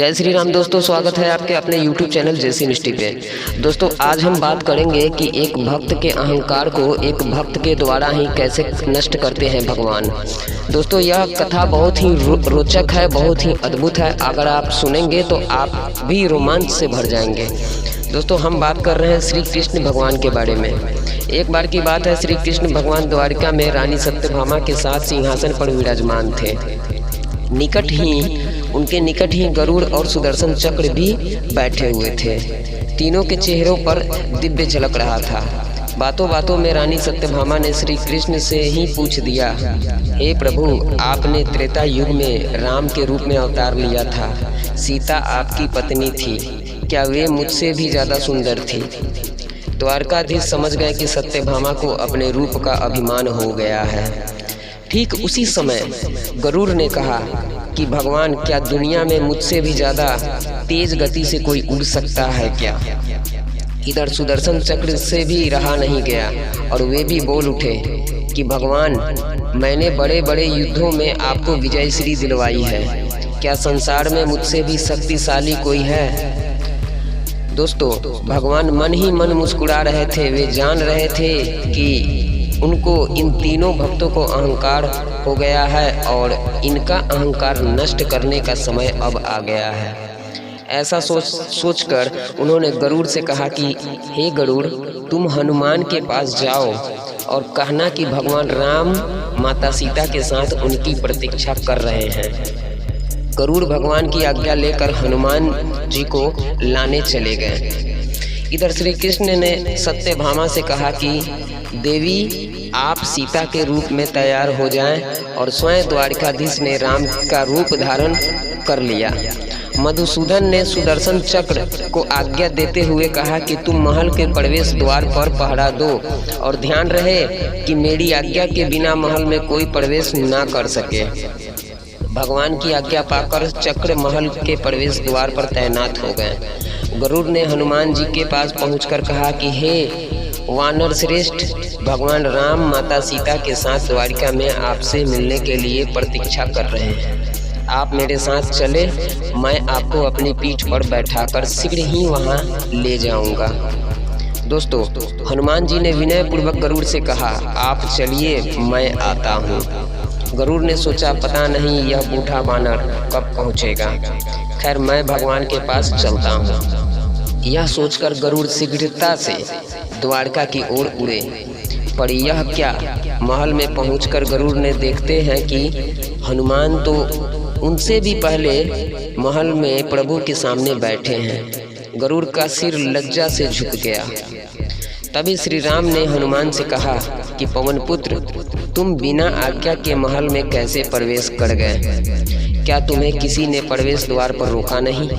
जय श्री राम दोस्तों, स्वागत है आपके अपने YouTube चैनल जैसी मिस्टी पे। दोस्तों आज हम बात करेंगे कि एक भक्त के अहंकार को एक भक्त के द्वारा ही कैसे नष्ट करते हैं भगवान। दोस्तों यह कथा बहुत ही रोचक है, बहुत ही अद्भुत है। अगर आप सुनेंगे तो आप भी रोमांच से भर जाएंगे। दोस्तों हम बात कर रहे हैं श्री कृष्ण भगवान के बारे में। एक बार की बात है, श्री कृष्ण भगवान द्वारिका में रानी सत्यभामा के साथ सिंहासन पर विराजमान थे। उनके निकट ही गरुड़ और सुदर्शन चक्र भी बैठे हुए थे। तीनों के चेहरों पर दिव्य झलक रहा था। बातों बातों में रानी सत्यभामा ने श्री कृष्ण से ही पूछ दिया, हे प्रभु, आपने त्रेता युग में राम के रूप में अवतार लिया था। सीता आपकी पत्नी थी, क्या वे मुझसे भी ज़्यादा सुंदर थी? द्वारकाधीश समझ गए कि सत्यभामा को अपने रूप का अभिमान हो गया है। ठीक उसी समय गरुड़ ने कहा कि भगवान, क्या दुनिया में मुझसे भी ज़्यादा तेज गति से कोई उड़ सकता है क्या? इधर सुदर्शन चक्र से भी रहा नहीं गया और वे भी बोल उठे कि भगवान, मैंने बड़े बड़े युद्धों में आपको विजयश्री दिलवाई है, क्या संसार में मुझसे भी शक्तिशाली कोई है? दोस्तों भगवान मन ही मन मुस्कुरा रहे थे। वे जान रहे थे कि उनको इन तीनों भक्तों को अहंकार हो गया है और इनका अहंकार नष्ट करने का समय अब आ गया है। ऐसा सोचकर उन्होंने गरुड़ से कहा कि हे गरुड़, तुम हनुमान के पास जाओ और कहना कि भगवान राम माता सीता के साथ उनकी प्रतीक्षा कर रहे हैं। गरुड़ भगवान की आज्ञा लेकर हनुमान जी को लाने चले गए। इधर श्री कृष्ण ने सत्यभामा से कहा कि देवी, आप सीता के रूप में तैयार हो जाएं, और स्वयं द्वारकाधीश ने राम का रूप धारण कर लिया। मधुसूदन ने सुदर्शन चक्र को आज्ञा देते हुए कहा कि तुम महल के प्रवेश द्वार पर पहरा दो और ध्यान रहे कि मेरी आज्ञा के बिना महल में कोई प्रवेश ना कर सके। भगवान की आज्ञा पाकर चक्र महल के प्रवेश द्वार पर तैनात हो गए। गरुड़ ने हनुमान जी के पास पहुंचकर कहा कि हे वानर श्रेष्ठ, भगवान राम माता सीता के साथ द्वारिका में आपसे मिलने के लिए प्रतीक्षा कर रहे हैं। आप मेरे साथ चले, मैं आपको अपनी पीठ पर बैठाकर शीघ्र ही वहां ले जाऊंगा। दोस्तों हनुमान जी ने विनय पूर्वक गरुड़ से कहा, आप चलिए, मैं आता हूँ। गरुड़ ने सोचा, पता नहीं यह बूढ़ा वानर कब पहुँचेगा, खैर मैं भगवान के पास चलता हूँ। यह सोचकर गरुड़ शीघ्रता से द्वारका की ओर उड़े। पर यह क्या, महल में पहुंचकर गरुड़ ने देखते हैं कि हनुमान तो उनसे भी पहले महल में प्रभु के सामने बैठे हैं। गरुड़ का सिर लज्जा से झुक गया। तभी श्री राम ने हनुमान से कहा कि पवन पुत्र, तुम बिना आज्ञा के महल में कैसे प्रवेश कर गए? क्या तुम्हें किसी ने प्रवेश द्वार पर रोका नहीं?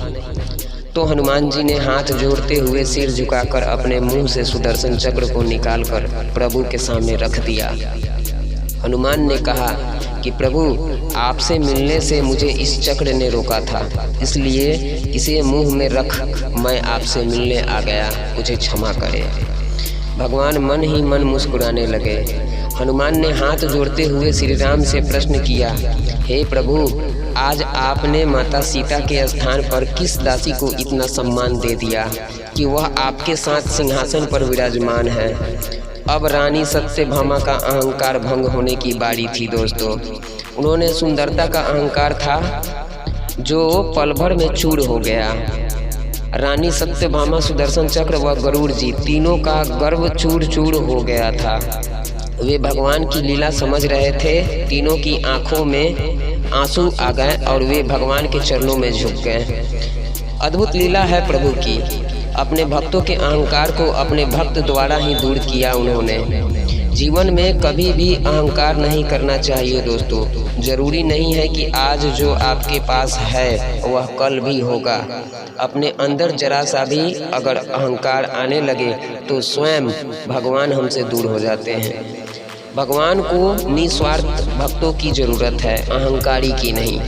तो हनुमान जी ने हाथ जोड़ते हुए सिर झुकाकर अपने मुंह से सुदर्शन चक्र को निकालकर प्रभु के सामने रख दिया। हनुमान ने कहा कि प्रभु, आपसे मिलने से मुझे इस चक्र ने रोका था, इसलिए इसे मुंह में रख मैं आपसे मिलने आ गया, मुझे क्षमा करें। भगवान मन ही मन मुस्कुराने लगे। हनुमान ने हाथ जोड़ते हुए श्री राम से प्रश्न किया, हे प्रभु, आज आपने माता सीता के स्थान पर किस दासी को इतना सम्मान दे दिया कि वह आपके साथ सिंहासन पर विराजमान है? अब रानी सत्यभामा का अहंकार भंग होने की बारी थी। दोस्तों उन्होंने सुंदरता का अहंकार था जो पल भर में चूर हो गया। रानी सत्यभामा, सुदर्शन चक्र व गरुड़ जी तीनों का गर्व चूर चूर हो गया था। वे भगवान की लीला समझ रहे थे। तीनों की आंखों में आंसू आ गए और वे भगवान के चरणों में झुक गए। अद्भुत लीला है प्रभु की। अपने भक्तों के अहंकार को अपने भक्त द्वारा ही दूर किया उन्होंने। जीवन में कभी भी अहंकार नहीं करना चाहिए। दोस्तों जरूरी नहीं है कि आज जो आपके पास है वह कल भी होगा। अपने अंदर जरा सा भी अगर अहंकार आने लगे तो स्वयं भगवान हमसे दूर हो जाते हैं। भगवान को निस्वार्थ भक्तों की जरूरत है, अहंकारी की नहीं।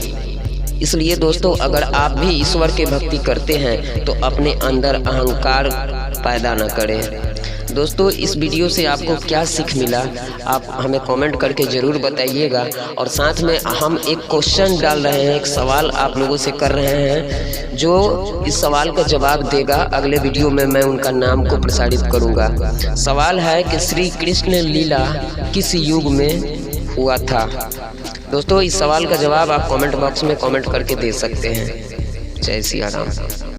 इसलिए दोस्तों अगर आप भी ईश्वर के भक्ति करते हैं तो अपने अंदर अहंकार पैदा न करें। दोस्तों इस वीडियो से आपको क्या सीख मिला आप हमें कमेंट करके ज़रूर बताइएगा। और साथ में हम एक क्वेश्चन डाल रहे हैं, एक सवाल आप लोगों से कर रहे हैं। जो इस सवाल का जवाब देगा अगले वीडियो में मैं उनका नाम को प्रसारित करूंगा। सवाल है कि श्री कृष्ण लीला किस युग में हुआ था। दोस्तों इस सवाल का जवाब आप कमेंट बॉक्स में कमेंट करके दे सकते हैं। जय सिया राम।